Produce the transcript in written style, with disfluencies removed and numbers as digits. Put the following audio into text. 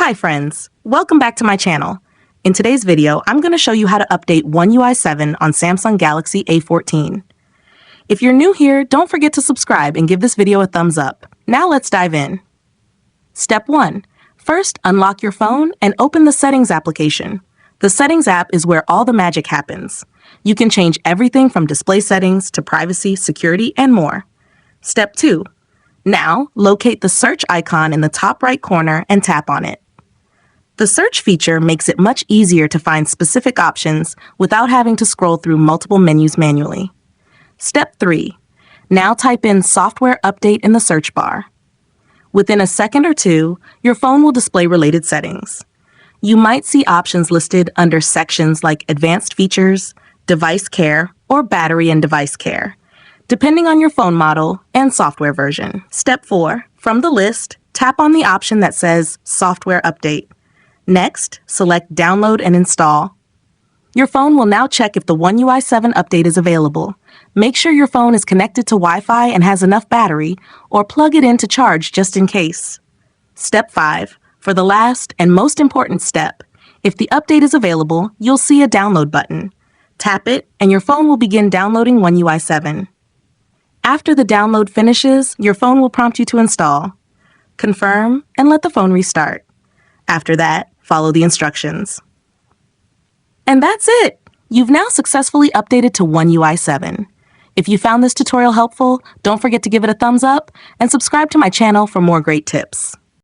Hi friends, welcome back to my channel. In today's video, I'm going to show you how to update One UI 7 on Samsung Galaxy A14. If you're new here, don't forget to subscribe and give this video a thumbs up. Now let's dive in. Step 1. First, unlock your phone and open the Settings application. The Settings app is where all the magic happens. You can change everything from display settings to privacy, security, and more. Step 2. Now, locate the search icon in the top right corner and tap on it. The search feature makes it much easier to find specific options without having to scroll through multiple menus manually. Step 3. Now type in Software Update in the search bar. Within a second or two, your phone will display related settings. You might see options listed under sections like Advanced Features, Device Care, or Battery and Device Care, depending on your phone model and software version. Step 4. From the list, tap on the option that says Software Update. Next, select Download and Install. Your phone will now check if the One UI 7 update is available. Make sure your phone is connected to Wi-Fi and has enough battery, or plug it in to charge just in case. Step 5. For the last and most important step, if the update is available, you'll see a download button. Tap it, and your phone will begin downloading One UI 7. After the download finishes, your phone will prompt you to install. Confirm, and let the phone restart. After that, follow the instructions. And that's it! You've now successfully updated to One UI 7. If you found this tutorial helpful, don't forget to give it a thumbs up and subscribe to my channel for more great tips.